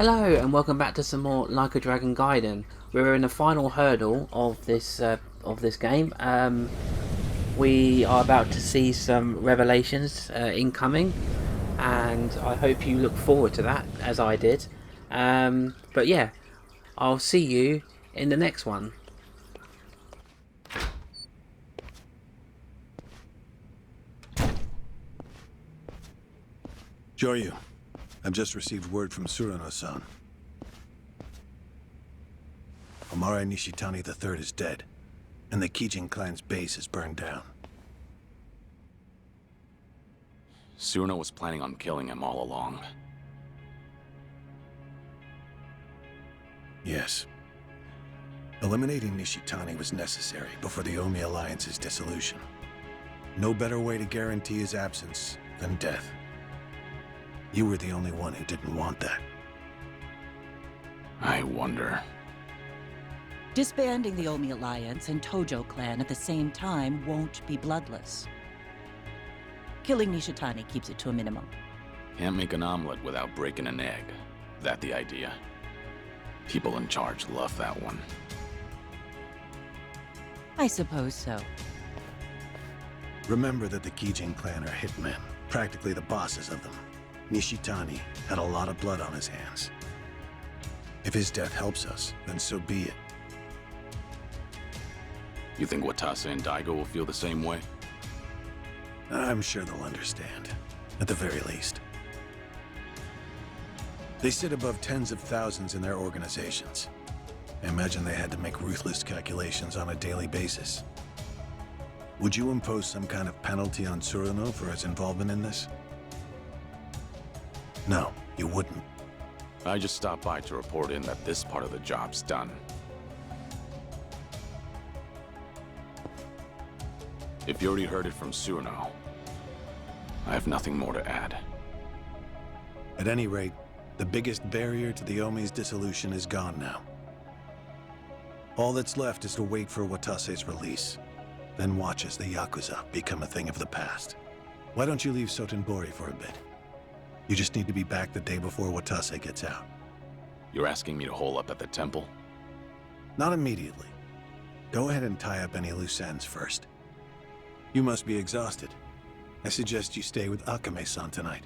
Hello and welcome back to some more Like a Dragon Gaiden. We're in the final hurdle of this game. We are about to see some revelations incoming, and I hope you look forward to that as I did. But yeah, I'll see you in the next one. Joryu, I've just received word from Surano-san. Omare Nishitani III is dead, and the Kijin clan's base is burned down. Surano was planning on killing him all along. Yes. Eliminating Nishitani was necessary before the Omi Alliance's dissolution. No better way to guarantee his absence than death. You were the only one who didn't want that. I wonder. Disbanding the Omi Alliance and Tojo clan at the same time won't be bloodless. Killing Nishitani keeps it to a minimum. Can't make an omelet without breaking an egg. That the idea? People in charge love that one. I suppose so. Remember that the Kijin clan are hitmen, practically the bosses of them. Nishitani had a lot of blood on his hands. If his death helps us, then so be it. You think Watase and Daigo will feel the same way? I'm sure they'll understand, at the very least. They sit above tens of thousands in their organizations. I imagine they had to make ruthless calculations on a daily basis. Would you impose some kind of penalty on Surano for his involvement in this? No, you wouldn't. I just stopped by to report in that this part of the job's done. If you already heard it from Surano, I have nothing more to add. At any rate, the biggest barrier to the Omi's dissolution is gone now. All that's left is to wait for Watase's release, then watch as the Yakuza become a thing of the past. Why don't you leave Sotenbori for a bit? You just need to be back the day before Watase gets out. You're asking me to hole up at the temple? Not immediately. Go ahead and tie up any loose ends first. You must be exhausted. I suggest you stay with Akame-san tonight.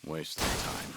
Waste of time.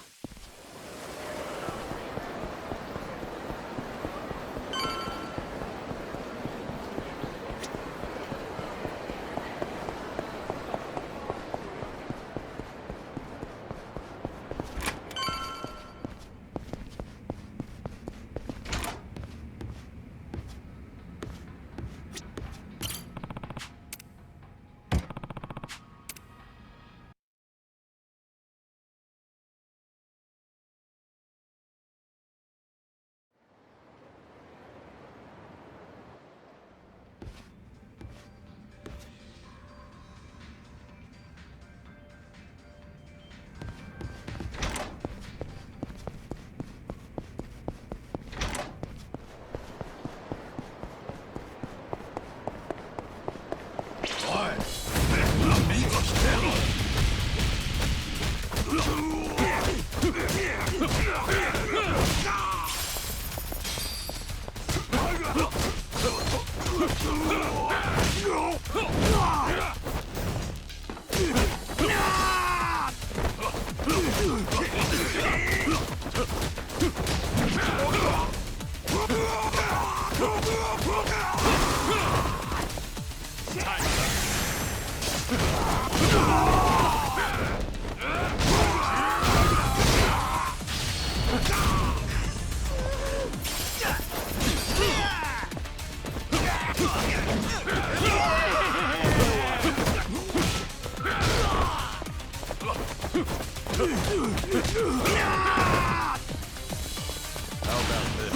How about this?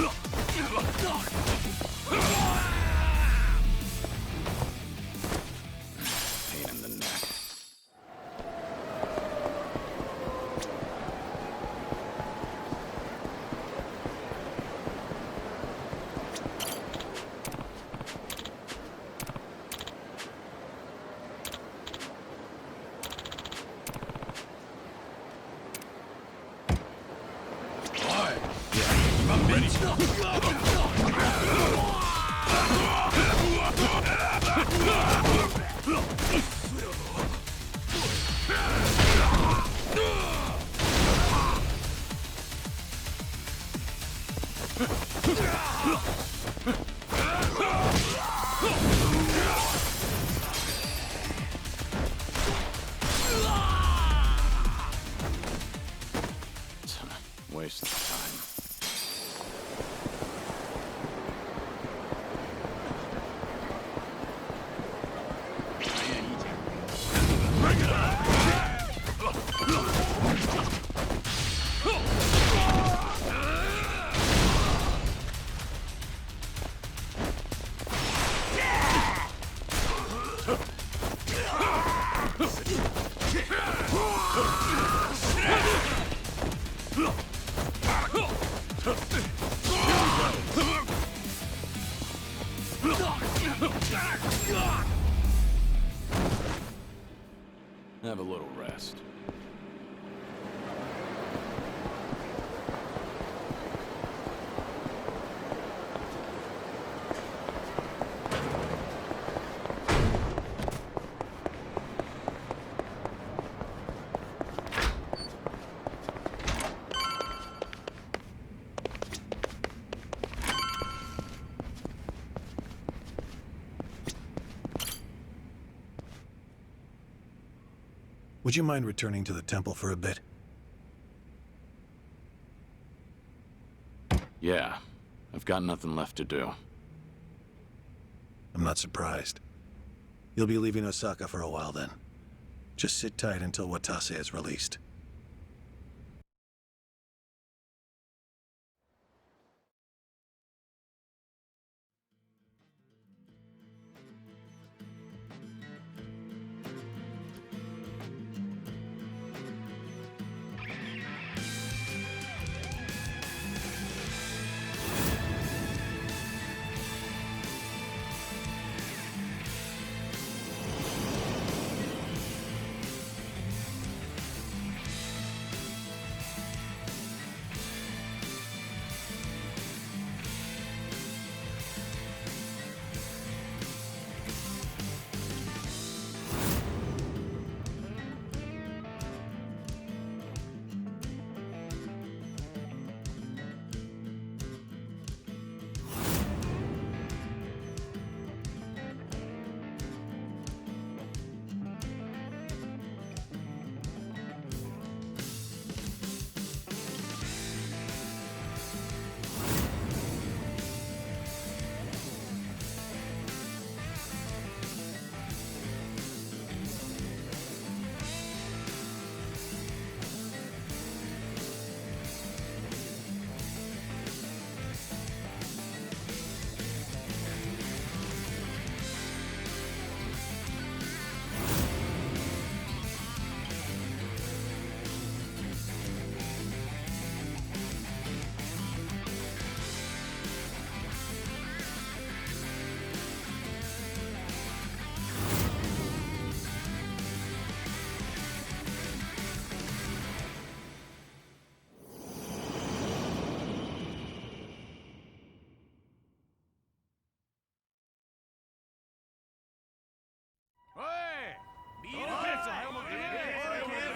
Pain in the neck. Waste of time. Have a little rest. Would you mind returning to the temple for a bit? Yeah, I've got nothing left to do. I'm not surprised. You'll be leaving Osaka for a while then. Just sit tight until Watase is released.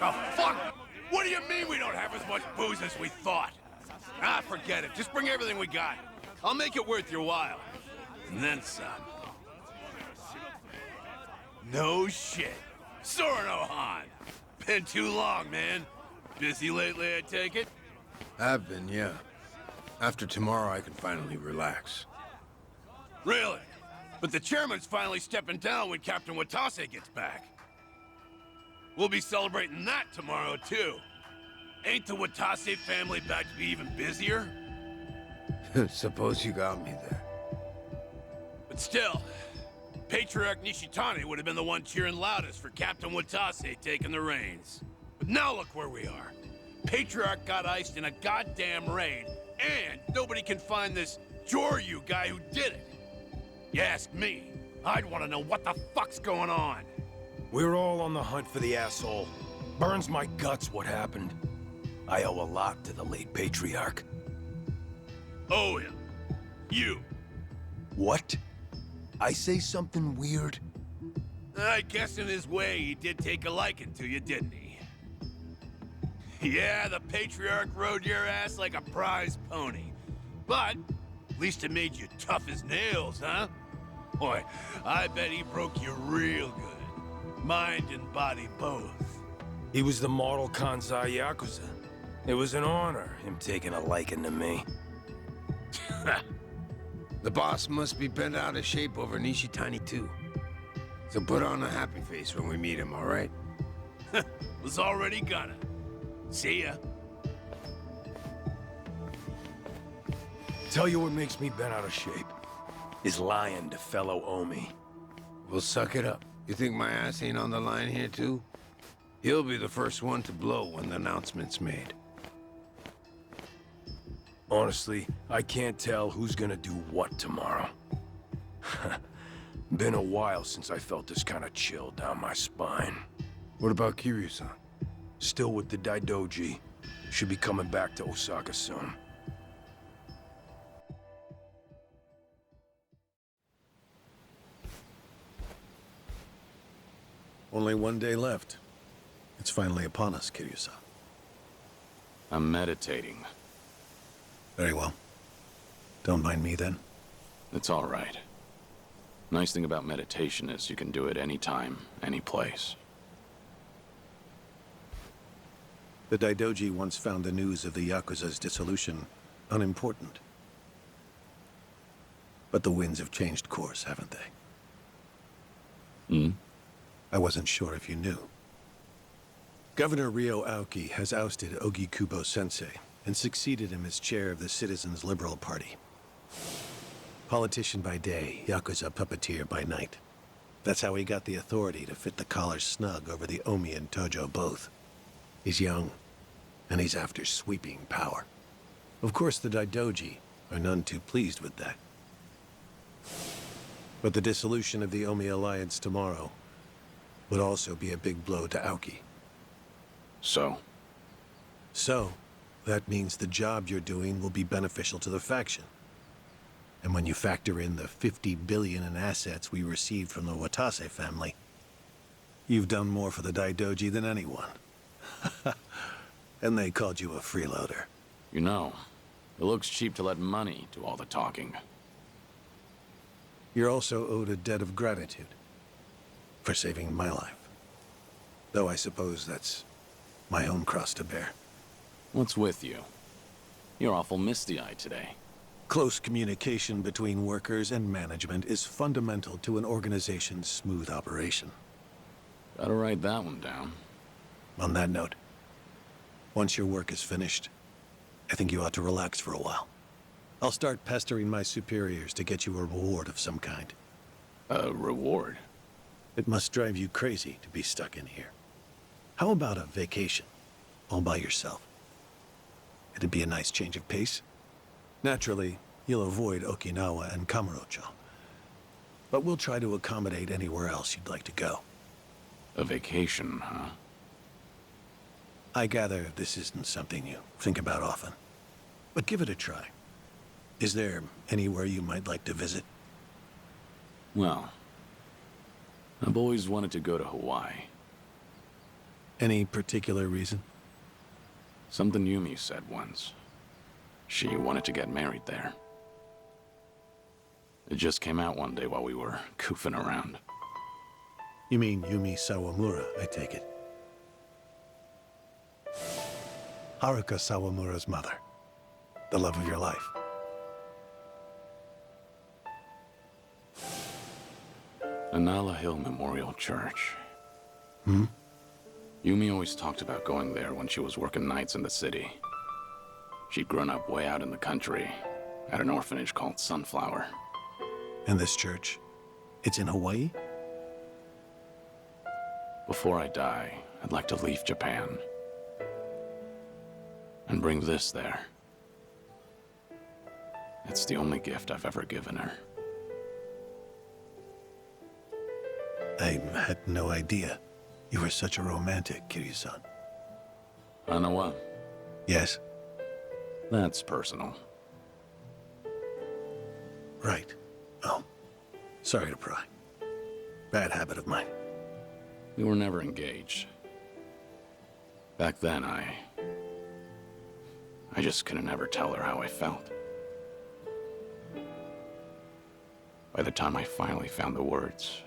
Oh, fuck! What do you mean we don't have as much booze as we thought? Ah, forget it. Just bring everything we got. I'll make it worth your while. And then some. No shit. Sorno Han. Been too long, man. Busy lately, I take it? I've been, yeah. After tomorrow, I can finally relax. Really? But the chairman's finally stepping down when Captain Watase gets back. We'll be celebrating that tomorrow, too. Ain't the Watase family about to be even busier? Suppose you got me there. But still, Patriarch Nishitani would have been the one cheering loudest for Captain Watase taking the reins. But now look where we are. Patriarch got iced in a goddamn raid, and nobody can find this Ryu guy who did it. You ask me, I'd want to know what the fuck's going on. We're all on the hunt for the asshole. Burns my guts what happened. I owe a lot to the late Patriarch. Oh, him. You. What? I say something weird? I guess in his way he did take a liking to you, didn't he? Yeah, the Patriarch rode your ass like a prize pony. But at least it made you tough as nails, huh? Boy, I bet he broke you real good. Mind and body both. He was the model Kansai Yakuza. It was an honor, him taking a liking to me. The boss must be bent out of shape over Nishitani too. So put on a happy face when we meet him, all right? Was already gonna. See ya. Tell you what makes me bent out of shape. Is lying to fellow Omi. We'll suck it up. You think my ass ain't on the line here too? He'll be the first one to blow when the announcement's made. Honestly, I can't tell who's gonna do what tomorrow. Been a while since I felt this kind of chill down my spine. What about Kiryu-san? Still with the Daidoji. Should be coming back to Osaka soon. Only one day left. It's finally upon us, Kiryu-san. I'm meditating. Very well. Don't mind me then. It's all right. Nice thing about meditation is you can do it anytime, any place. The Daidoji once found the news of the Yakuza's dissolution unimportant. But the winds have changed course, haven't they? Hmm? I wasn't sure if you knew. Governor Ryo Aoki has ousted Ogikubo Sensei and succeeded him as chair of the Citizens' Liberal Party. Politician by day, Yakuza puppeteer by night. That's how he got the authority to fit the collar snug over the Omi and Tojo both. He's young, and he's after sweeping power. Of course, the Daidoji are none too pleased with that. But the dissolution of the Omi alliance tomorrow would also be a big blow to Aoki. So, that means the job you're doing will be beneficial to the faction. And when you factor in the 50 billion in assets we received from the Watase family, you've done more for the Daidoji than anyone. And they called you a freeloader. you know, it looks cheap to let money do all the talking. You're also owed a debt of gratitude for saving my life. Though I suppose that's my own cross to bear. What's with you? You're awful misty-eyed today. Close communication between workers and management is fundamental to an organization's smooth operation. Gotta write that one down. On that note, once your work is finished, I think you ought to relax for a while. I'll start pestering my superiors to get you a reward of some kind. A reward? It must drive you crazy to be stuck in here. How about a vacation, all by yourself? It'd be a nice change of pace. Naturally, you'll avoid Okinawa and Kamurocho. But we'll try to accommodate anywhere else you'd like to go. A vacation, huh? I gather this isn't something you think about often. But give it a try. Is there anywhere you might like to visit? Well, I've always wanted to go to Hawaii. Any particular reason? Something Yumi said once. She wanted to get married there. It just came out one day while we were goofing around. You mean Yumi Sawamura, I take it. Haruka Sawamura's mother. The love of your life. Anala Hill Memorial Church. Hmm? Yumi always talked about going there when she was working nights in the city. She'd grown up way out in the country, at an orphanage called Sunflower. And this church? It's in Hawaii? Before I die, I'd like to leave Japan. And bring this there. It's the only gift I've ever given her. I had no idea. You were such a romantic, Kiryu-san. Hanawa, Yes? that's personal. Right. Oh. Sorry to pry. Bad habit of mine. We were never engaged. Back then, I just couldn't ever tell her how I felt. By the time I finally found the words,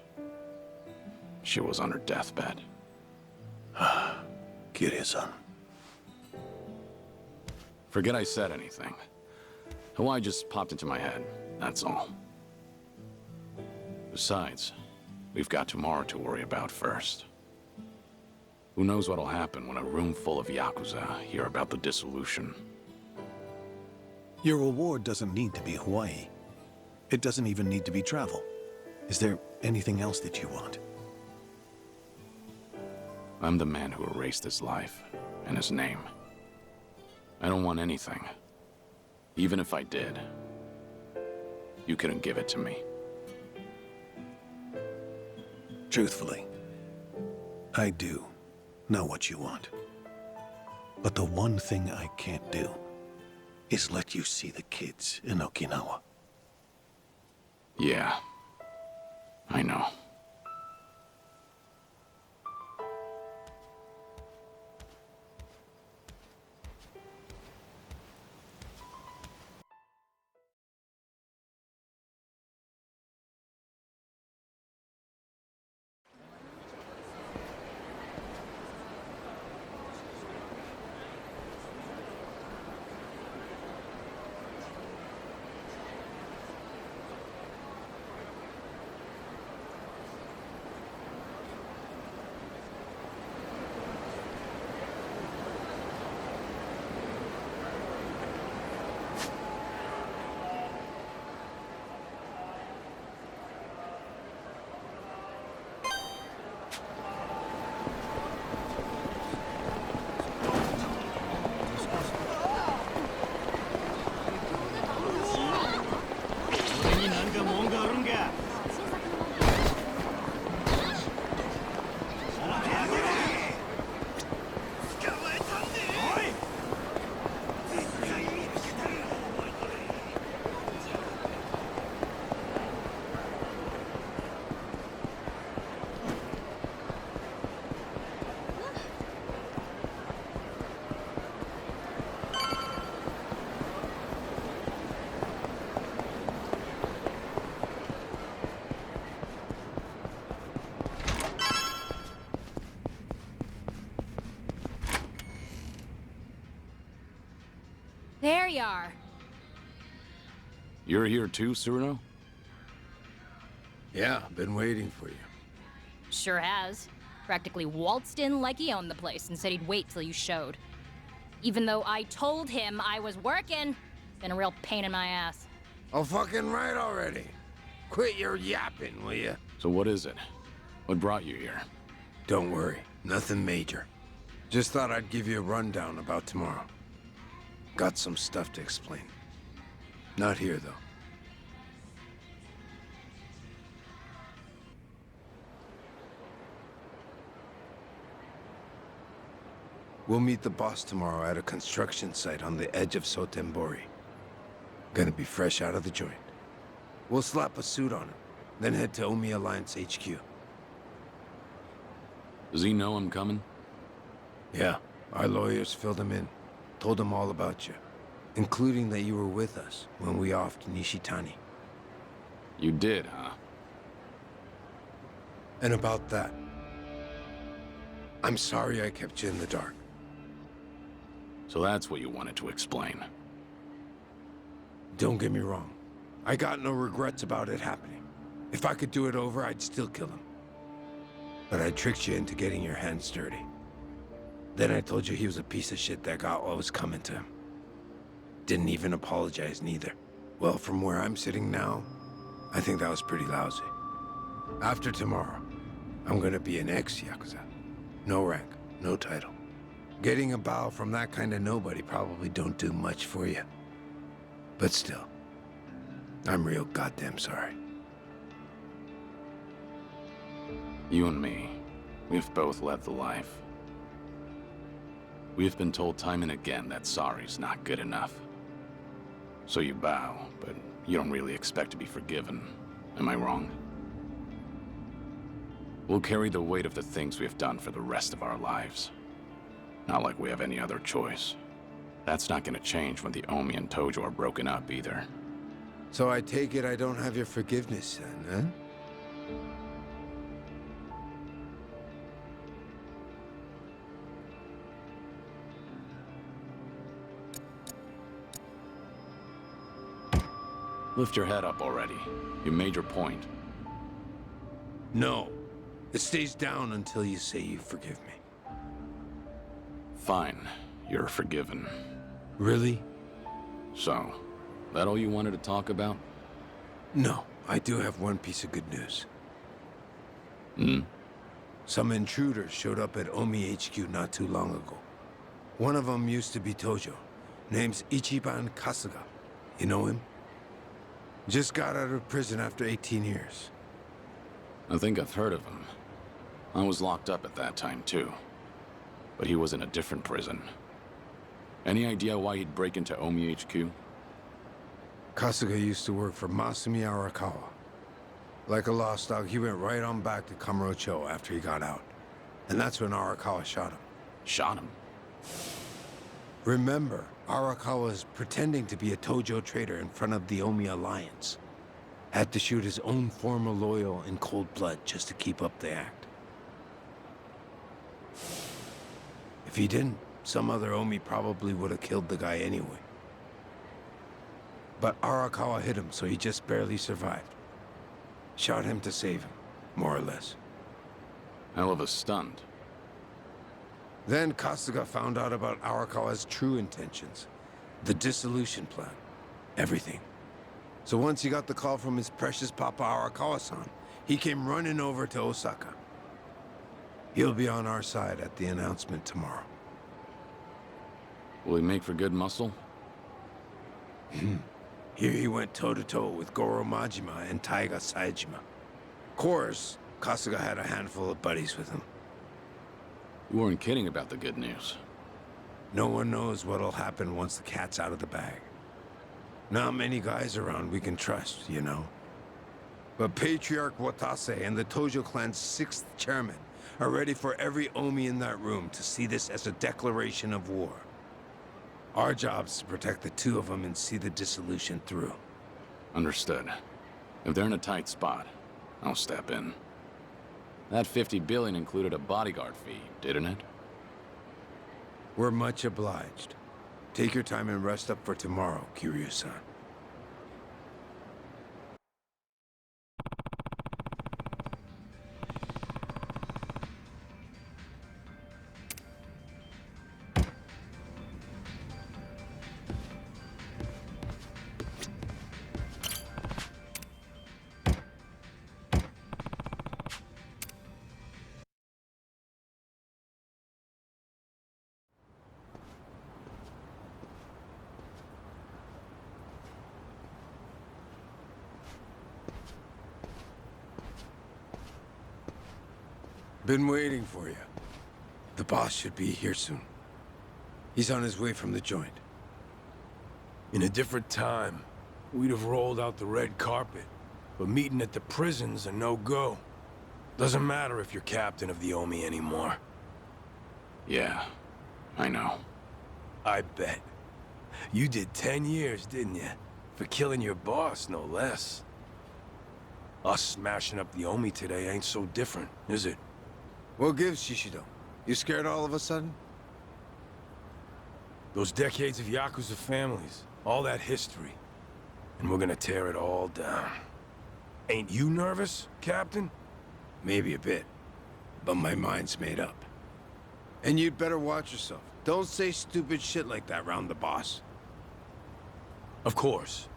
she was on her deathbed. Kiryu-san. Forget I said anything. Hawaii just popped into my head, that's all. Besides, we've got tomorrow to worry about first. Who knows what'll happen when a room full of Yakuza hear about the dissolution. Your reward doesn't need to be Hawaii. It doesn't even need to be travel. Is there anything else that you want? I'm the man who erased his life and his name. I don't want anything. Even if I did, you couldn't give it to me. Truthfully, I do know what you want. But the one thing I can't do is let you see the kids in Okinawa. Yeah, I know. There you are. You're here too, Tsuruno? Yeah, been waiting for you. Sure has. Practically waltzed in like he owned the place and said he'd wait till you showed. Even though I told him I was working. Been a real pain in my ass. Oh, fucking right already. Quit your yapping, will ya? So what is it? What brought you here? Don't worry, nothing major. Just thought I'd give you a rundown about tomorrow. Got some stuff to explain. Not here, though. We'll meet the boss tomorrow at a construction site on the edge of Sotenbori. Gonna be fresh out of the joint. We'll slap a suit on him, then head to Omi Alliance HQ. Does he know I'm coming? Yeah, our lawyers filled him in. Told him all about you, including that you were with us when we offed Nishitani. You did, huh? And about that, I'm sorry I kept you in the dark. So that's what you wanted to explain. Don't get me wrong. I got no regrets about it happening. If I could do it over, I'd still kill him. But I tricked you into getting your hands dirty. Then I told you he was a piece of shit that got what was coming to him. Didn't even apologize neither. Well, from where I'm sitting now, I think that was pretty lousy. After tomorrow, I'm gonna be an ex-Yakuza. No rank, no title. Getting a bow from that kind of nobody probably don't do much for you. But still, I'm real goddamn sorry. You and me, we've both led the life. We've been told time and again that sorry's not good enough. So you bow, but you don't really expect to be forgiven. Am I wrong? We'll carry the weight of the things we've done for the rest of our lives. Not like we have any other choice. That's not gonna change when the Omi and Tojo are broken up either. So I take it I don't have your forgiveness then, huh? Lift your head up already. You made your point. No. It stays down until you say you forgive me. Fine. You're forgiven. Really? So, that all you wanted to talk about? No. I do have one piece of good news. Hmm? Some intruders showed up at Omi HQ not too long ago. One of them used to be Tojo. Name's Ichiban Kasuga. You know him? Just got out of prison after 18 years. I think I've heard of him. I was locked up at that time, too. But he was in a different prison. Any idea why he'd break into Omi HQ? Kasuga used to work for Masumi Arakawa. Like a lost dog, he went right on back to Kamurocho after he got out. And that's when Arakawa shot him. Shot him? Remember, Arakawa was pretending to be a Tojo traitor in front of the Omi Alliance. Had to shoot his own former loyal in cold blood just to keep up the act. If he didn't, some other Omi probably would have killed the guy anyway. But Arakawa hit him, so he just barely survived. Shot him to save him, more or less. Hell of a stunt. Then Kasuga found out about Arakawa's true intentions. The dissolution plan. Everything. So once he got the call from his precious Papa Arakawa-san, he came running over to Osaka. He'll be on our side at the announcement tomorrow. Will he make for good muscle? Here he went toe-to-toe with Goro Majima and Taiga Saejima. Of course, Kasuga had a handful of buddies with him. You weren't kidding about the good news. No one knows what'll happen once the cat's out of the bag. Not many guys around we can trust, you know. But Patriarch Watase and the Tojo clan's 6th chairman are ready for every Omi in that room to see this as a declaration of war. Our job's to protect the two of them and see the dissolution through. Understood. If they're in a tight spot, I'll step in. That 50 billion included a bodyguard fee, didn't it? We're much obliged. Take your time and rest up for tomorrow, Kiryu-san. Been waiting for you. The boss should be here soon. He's on his way from the joint. In a different time, we'd have rolled out the red carpet. But meeting at the prison's a no-go. Doesn't matter if you're captain of the Omi anymore. Yeah, I know. I bet. You did 10 years, didn't you? For killing your boss, no less. Us smashing up the Omi today ain't so different, is it? What gives, Shishido? You scared all of a sudden? Those decades of Yakuza families, all that history. And we're gonna tear it all down. Ain't you nervous, Captain? Maybe a bit. But my mind's made up. And you'd better watch yourself. Don't say stupid shit like that round the boss. Of course.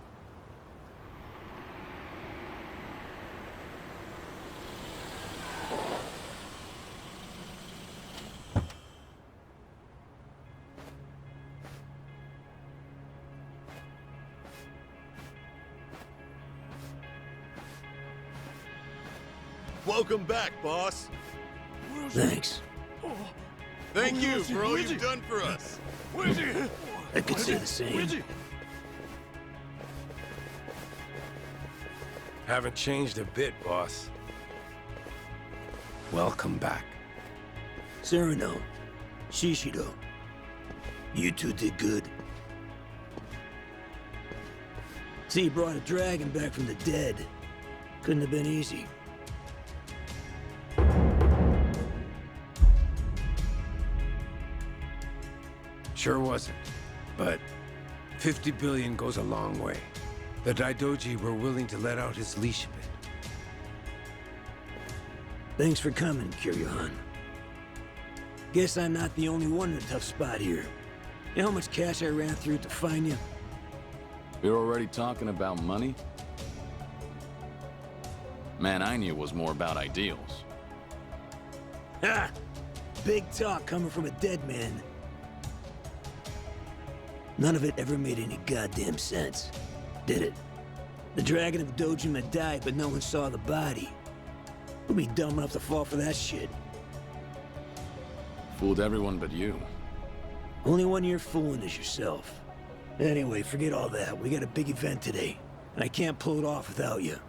Welcome back, boss. Thanks. Thank you for all you've done for us. I could say the same. Haven't changed a bit, boss. Welcome back. Sereno, Shishido, you two did good. See, you brought a dragon back from the dead. Couldn't have been easy. Sure wasn't. But 50 billion goes a long way. The Daidoji were willing to let out his leash a bit. Thanks for coming, Kiryu-han. Guess I'm not the only one in a tough spot here. You know how much cash I ran through to find you? You're already talking about money? Man, I knew it was more about ideals. Ha! Big talk coming from a dead man. None of it ever made any goddamn sense, did it? The Dragon of Dojima died, but no one saw the body. Who'd be dumb enough to fall for that shit? Fooled everyone but you. Only one you're fooling is yourself. Anyway, forget all that. We got a big event today, and I can't pull it off without you.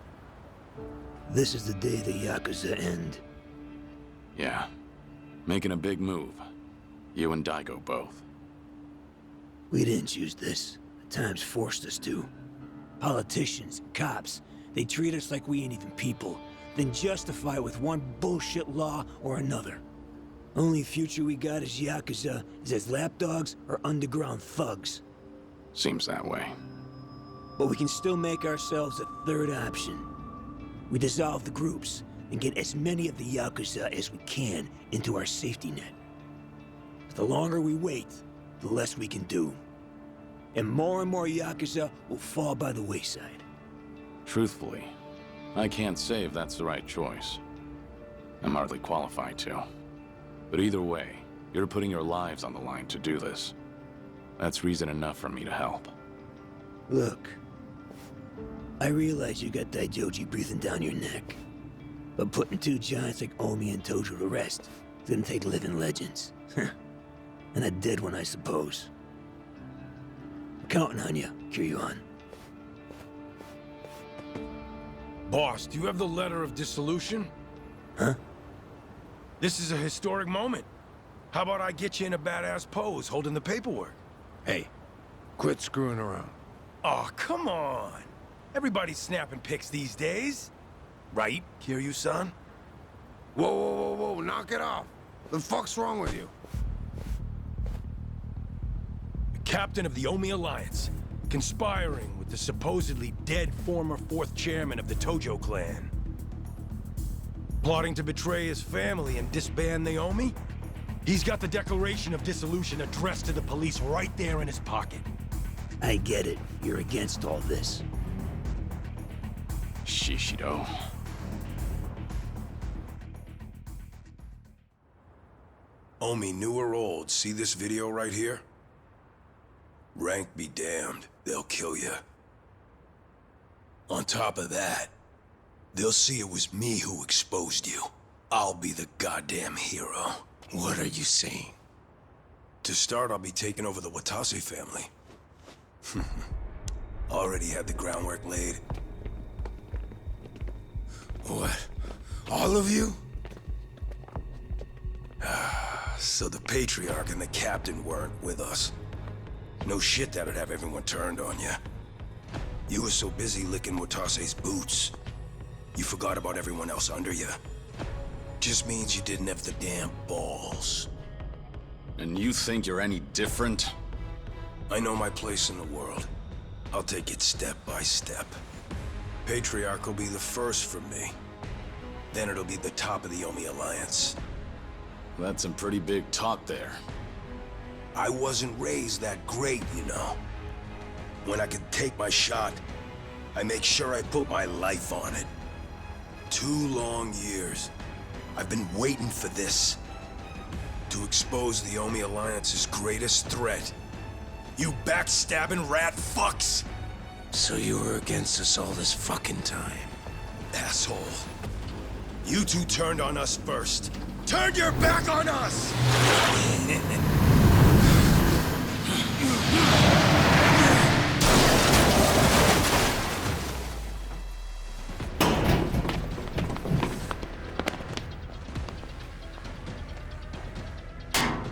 This is the day the Yakuza end. Yeah. Making a big move. You and Daigo both. We didn't choose this. The times forced us to. Politicians, cops, they treat us like we ain't even people, then justify it with one bullshit law or another. Only future we got as Yakuza is as lapdogs or underground thugs. Seems that way. But we can still make ourselves a third option. We dissolve the groups and get as many of the Yakuza as we can into our safety net. The longer we wait, the less we can do. And more Yakuza will fall by the wayside. Truthfully, I can't say if that's the right choice. I'm hardly qualified to. But either way, you're putting your lives on the line to do this. That's reason enough for me to help. Look, I realize you got Daijoji breathing down your neck. But putting two giants like Omi and Tojo to rest is gonna take living legends. And a dead one, I suppose. I'm counting on you, Kiryu-han. Boss, do you have the letter of dissolution? Huh? This is a historic moment. How about I get you in a badass pose holding the paperwork? Hey, quit screwing around. Oh, come on. Everybody's snapping pics these days. Right, Kiryu-san? Whoa, knock it off. The fuck's wrong with you? The captain of the Omi Alliance, conspiring with the supposedly dead former 4th chairman of the Tojo clan. Plotting to betray his family and disband the Omi? He's got the declaration of dissolution addressed to the police right there in his pocket. I get it. You're against all this. Shishido. Omi, new or old, see this video right here? Rank be damned, they'll kill you. On top of that, they'll see it was me who exposed you. I'll be the goddamn hero. What are you saying? To start, I'll be taking over the Watase family. Already had the groundwork laid. What? All of you? So the Patriarch and the Captain weren't with us. No shit that'd have everyone turned on you. You were so busy licking Watase's boots, you forgot about everyone else under you. Just means you didn't have the damn balls. And you think you're any different? I know my place in the world. I'll take it step by step. Patriarch will be the first for me. Then it'll be the top of the Omi Alliance. That's some pretty big talk there. I wasn't raised that great, you know. When I can take my shot, I make sure I put my life on it. 2 long years. I've been waiting for this. To expose the Omi Alliance's greatest threat. You backstabbing rat fucks! So you were against us all this fucking time. Asshole. You two turned on us first. Turned your back on us!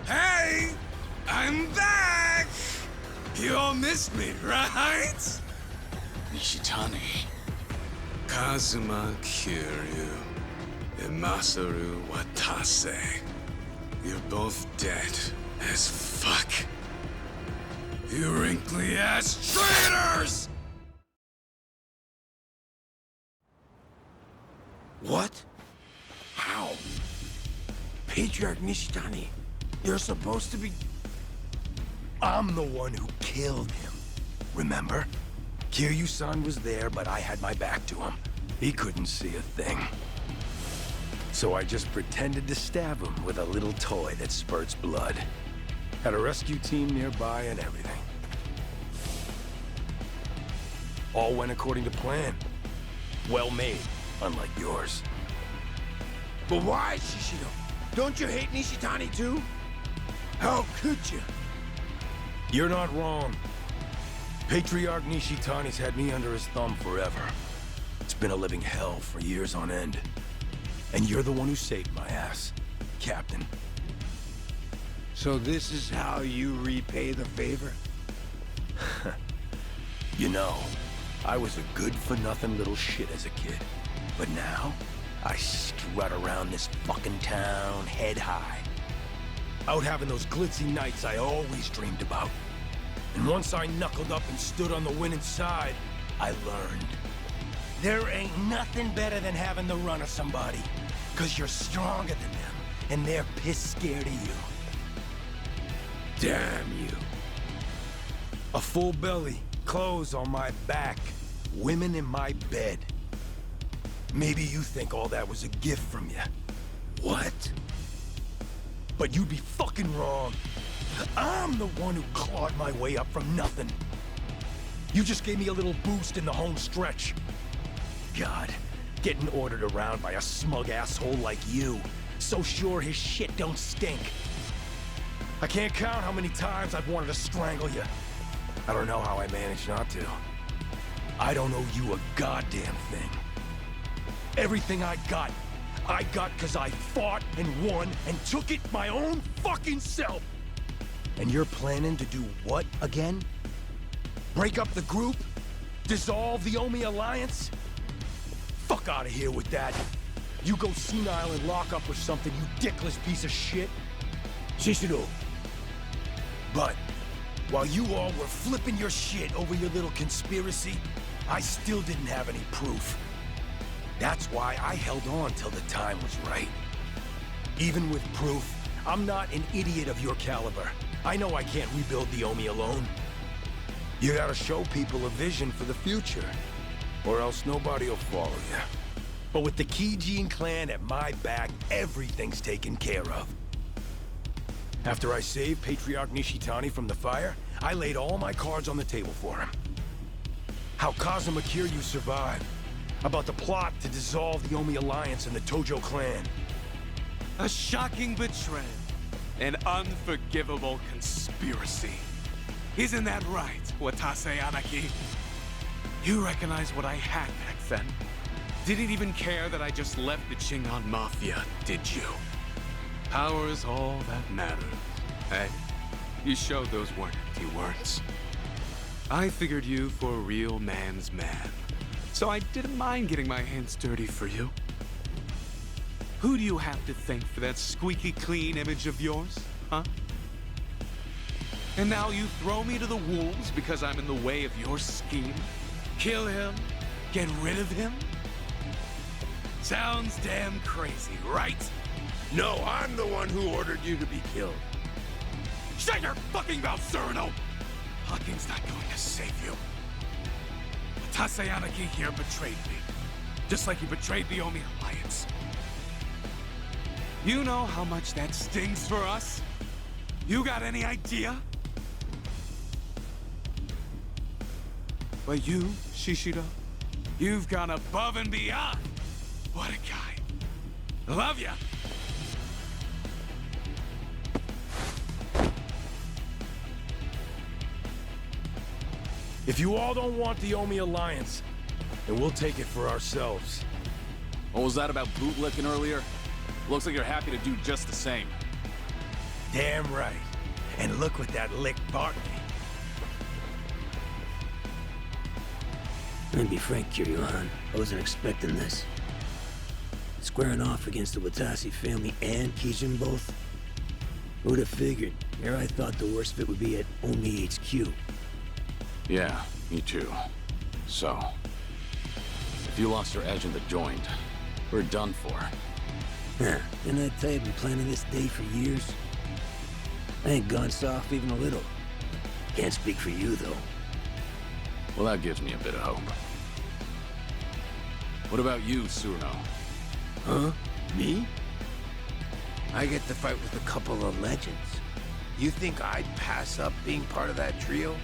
Hey! I'm back! You all missed me, right? Nishitani. Kazuma Kiryu and Masaru Watase. You're both dead as fuck. You wrinkly ass traitors! What? How? Patriarch Nishitani, you're supposed to be... I'm the one who killed him. Remember? Kiryu-san was there, but I had my back to him. He couldn't see a thing. So I just pretended to stab him with a little toy that spurts blood. Had a rescue team nearby and everything. All went according to plan. Well made, unlike yours. But why, Shishido? Don't you hate Nishitani too? How could you? You're not wrong. Patriarch Nishitani's had me under his thumb forever. It's been a living hell for years on end. And you're the one who saved my ass, Captain. So this is how you repay the favor? You know, I was a good-for-nothing little shit as a kid. But now, I strut around this fucking town head high. Out having those glitzy nights I always dreamed about. And once I knuckled up and stood on the winning side, I learned. There ain't nothing better than having the run of somebody. 'Cause you're stronger than them, and they're pissed scared of you. Damn you. A full belly, clothes on my back, women in my bed. Maybe you think all that was a gift from you. What? But you'd be fucking wrong. I'm the one who clawed my way up from nothing. You just gave me a little boost in the home stretch. God, getting ordered around by a smug asshole like you. So sure his shit don't stink. I can't count how many times I've wanted to strangle you. I don't know how I managed not to. I don't owe you a goddamn thing. Everything I got 'cause I fought and won and took it my own fucking self. And you're planning to do what again? Break up the group? Dissolve the Omi Alliance? Fuck out of here with that. You go senile and lock up or something, you dickless piece of shit. Shishido. But while you all were flipping your shit over your little conspiracy, I still didn't have any proof. That's why I held on till the time was right. Even with proof, I'm not an idiot of your caliber. I know I can't rebuild the Omi alone. You gotta show people a vision for the future, or else nobody will follow you. But with the Kijin clan at my back, everything's taken care of. After I saved Patriarch Nishitani from the fire, I laid all my cards on the table for him. How Kazuma Kiryu survived. About the plot to dissolve the Omi Alliance and the Tojo clan. A shocking betrayal. An unforgivable conspiracy. Isn't that right, Watase Anaki? You recognize what I had back then. Didn't even care that I just left the Chingon Mafia, did you? Power's all that matters, eh? You showed those weren't empty words. I figured you for a real man's man, so I didn't mind getting my hands dirty for you. Who do you have to thank for that squeaky clean image of yours, huh? And now you throw me to the wolves because I'm in the way of your scheme? Kill him? Get rid of him? Sounds damn crazy, right? No, I'm the one who ordered you to be killed. Shut your fucking mouth, Cyrano! Hucking's not going to save you. Watase Anarchy here betrayed me. Just like he betrayed the Omi Alliance. You know how much that stings for us? You got any idea? But you, Shishido, you've gone above and beyond. What a guy. Love ya! If you all don't want the Omi Alliance, then we'll take it for ourselves. What was that about bootlicking earlier? Looks like you're happy to do just the same. Damn right. And look what that lick bought me. I'm gonna be frank, Kiryu-han. I wasn't expecting this. Squaring off against the Watase family and Kijin both? Who'd have figured? Here I thought the worst fit would be at Omi HQ. Yeah, me too. So, if you lost your edge in the joint, we're done for. Huh. Didn't I tell you I've been planning this day for years? I ain't gone soft even a little. Can't speak for you, though. Well, that gives me a bit of hope. What about you, Tsuno? Huh? Me? I get to fight with a couple of legends. You think I'd pass up being part of that trio?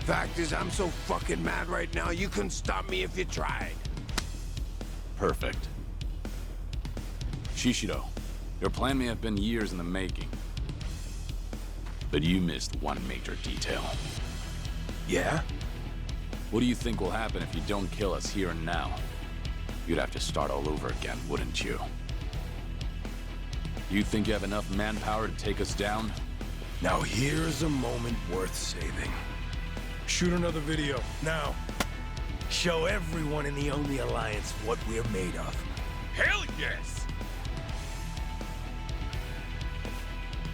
Fact is, I'm so fucking mad right now, you couldn't stop me if you tried. Perfect. Shishido, your plan may have been years in the making, but you missed one major detail. Yeah? What do you think will happen if you don't kill us here and now? You'd have to start all over again, wouldn't you? You think you have enough manpower to take us down? Now here's a moment worth saving. Shoot another video, now. Show everyone in the Omi Alliance what we're made of. Hell yes!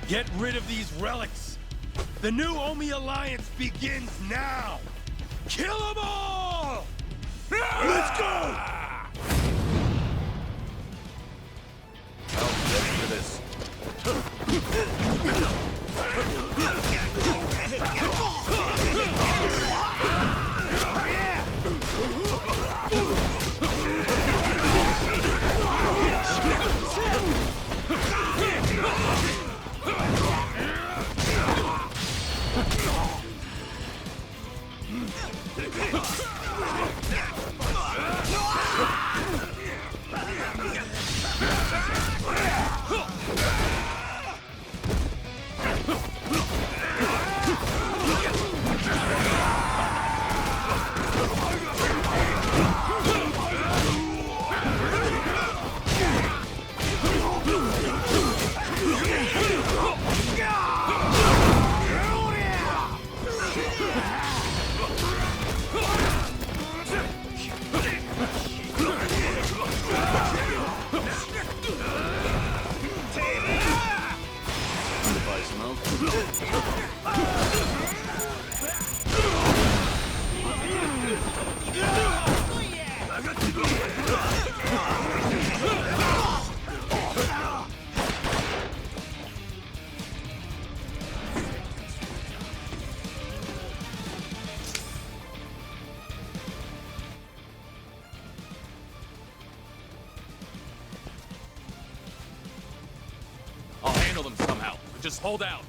Get rid of these relics! The new Omi Alliance begins now! Kill them all! Let's go! I'll get for this. I'll handle them somehow. Just hold out.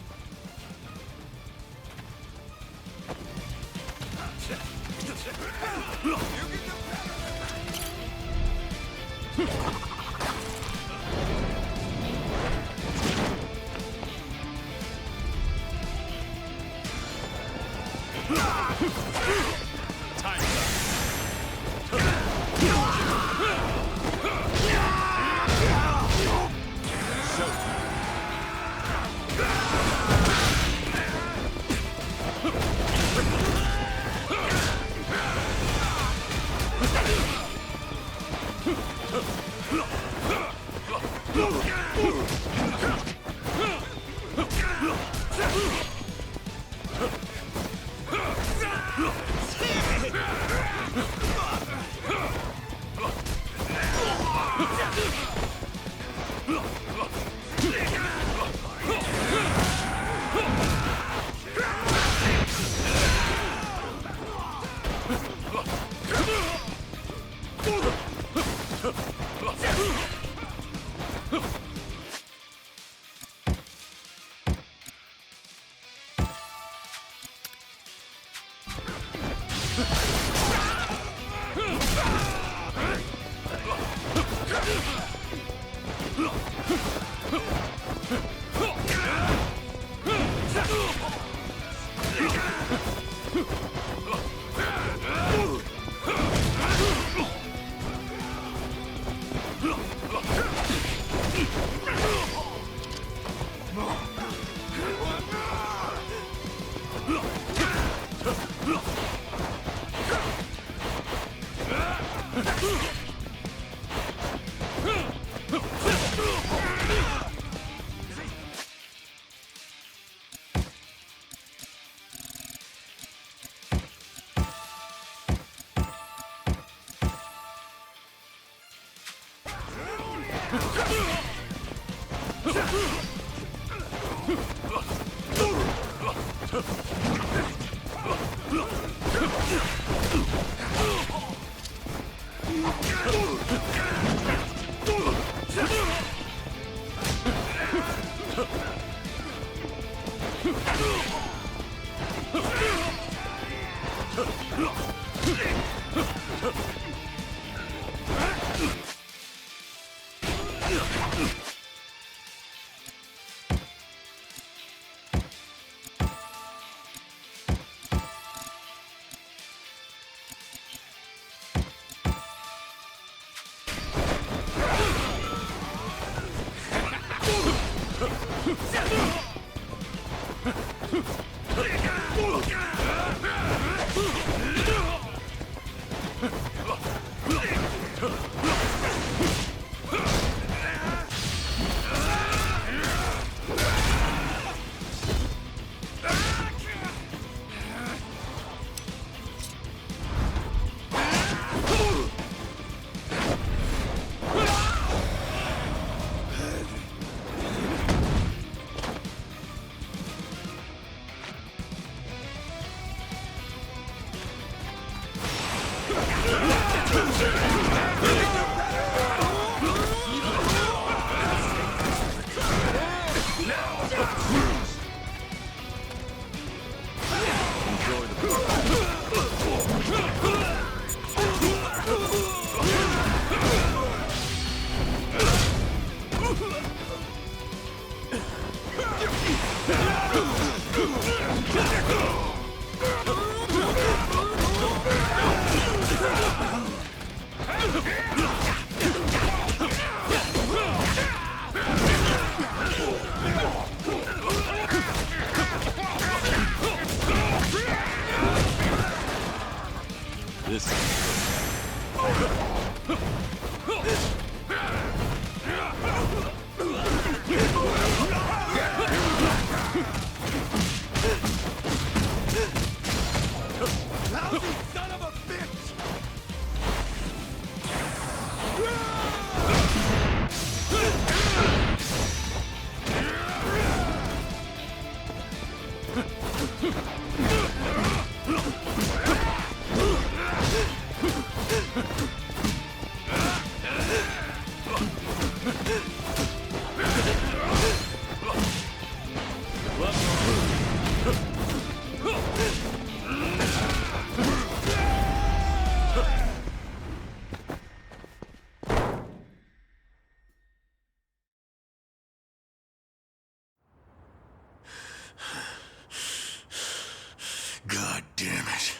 God damn it.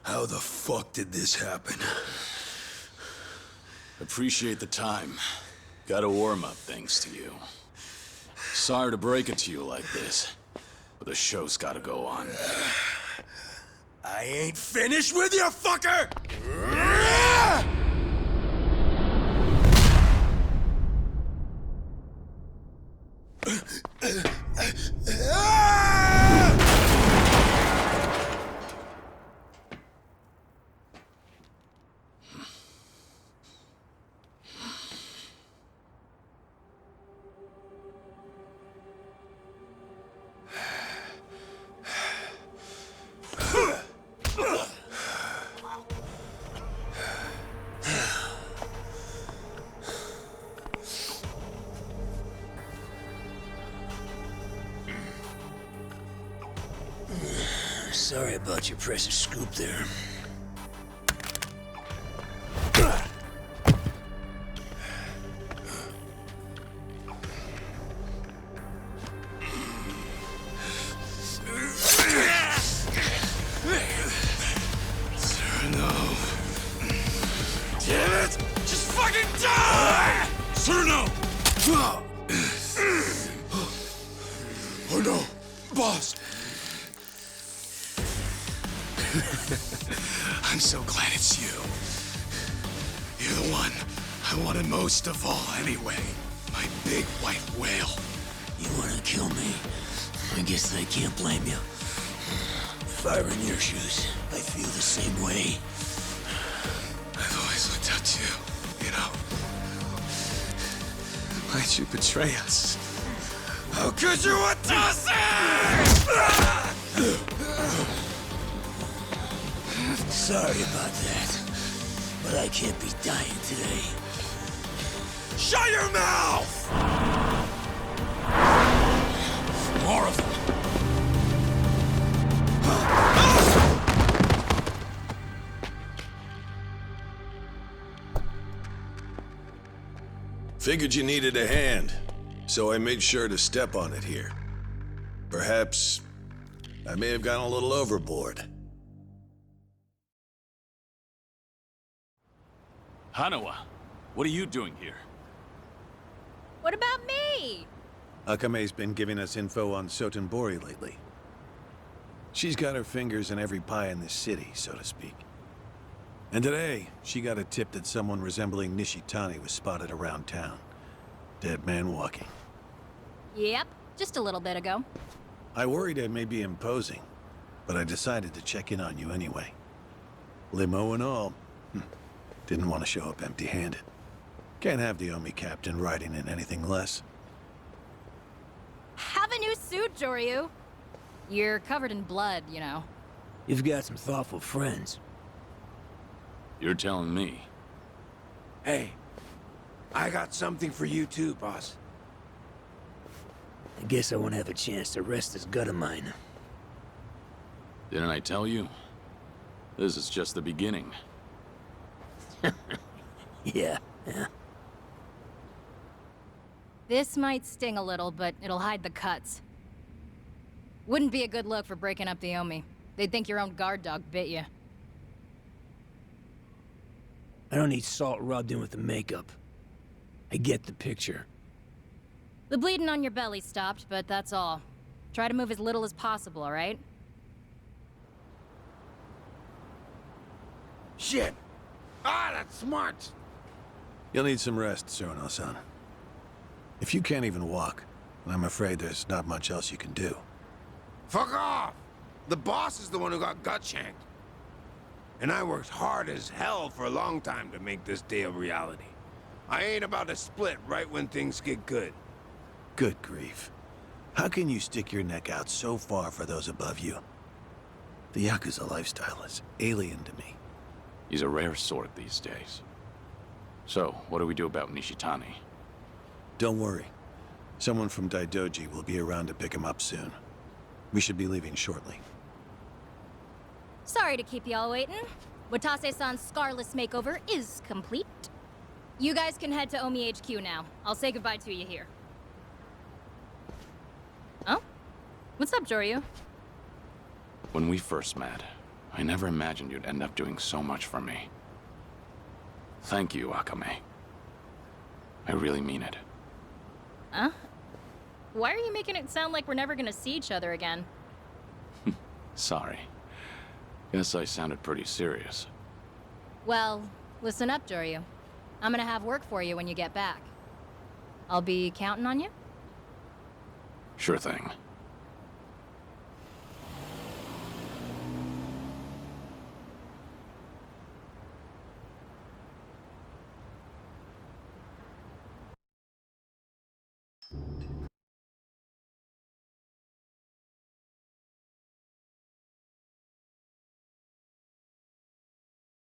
How the fuck did this happen? Appreciate the time. Got a warm-up thanks to you. Sorry to break it to you like this, but the show's gotta go on. I ain't finished with you, fucker! Sorry about your precious scoop there. I'm so glad it's you. You're the one I wanted most of all anyway. My big white whale. You wanna kill me? I guess I can't blame you. If I were in your shoes, I feel the same way. I've always looked up to you, you know. Why'd you betray us? How could you, Watase? Sorry about that, but I can't be dying today. Shut your mouth! More of them. Figured you needed a hand, so I made sure to step on it here. Perhaps I may have gone a little overboard. Hanawa, what are you doing here? What about me? Akame's been giving us info on Sotenbori lately. She's got her fingers in every pie in this city, so to speak. And today, she got a tip that someone resembling Nishitani was spotted around town. Dead man walking. Yep, just a little bit ago. I worried I may be imposing, but I decided to check in on you anyway. Limo and all. Didn't want to show up empty-handed. Can't have the Omi captain riding in anything less. Have a new suit, Joryu. You're covered in blood, you know. You've got some thoughtful friends. You're telling me. Hey, I got something for you too, boss. I guess I won't have a chance to rest this gut of mine. Didn't I tell you? This is just the beginning. Yeah. This might sting a little, but it'll hide the cuts. Wouldn't be a good look for breaking up the Omi. They'd think your own guard dog bit you. I don't need salt rubbed in with the makeup. I get the picture. The bleeding on your belly stopped, but that's all. Try to move as little as possible, all right? Shit! Ah, that's smart! You'll need some rest, Suruno-san. If you can't even walk, then I'm afraid there's not much else you can do. Fuck off! The boss is the one who got gut-shanked. And I worked hard as hell for a long time to make this day a reality. I ain't about to split right when things get good. Good grief. How can you stick your neck out so far for those above you? The Yakuza lifestyle is alien to me. He's a rare sort these days. So, what do we do about Nishitani? Don't worry. Someone from Daidoji will be around to pick him up soon. We should be leaving shortly. Sorry to keep y'all waiting. Watase-san's Scarless makeover is complete. You guys can head to Omi HQ now. I'll say goodbye to you here. Oh? What's up, Joryu? When we first met, I never imagined you'd end up doing so much for me. Thank you, Akame. I really mean it. Huh? Why are you making it sound like we're never gonna see each other again? Sorry. Guess I sounded pretty serious. Well, listen up, Joryu. I'm gonna have work for you when you get back. I'll be counting on you? Sure thing.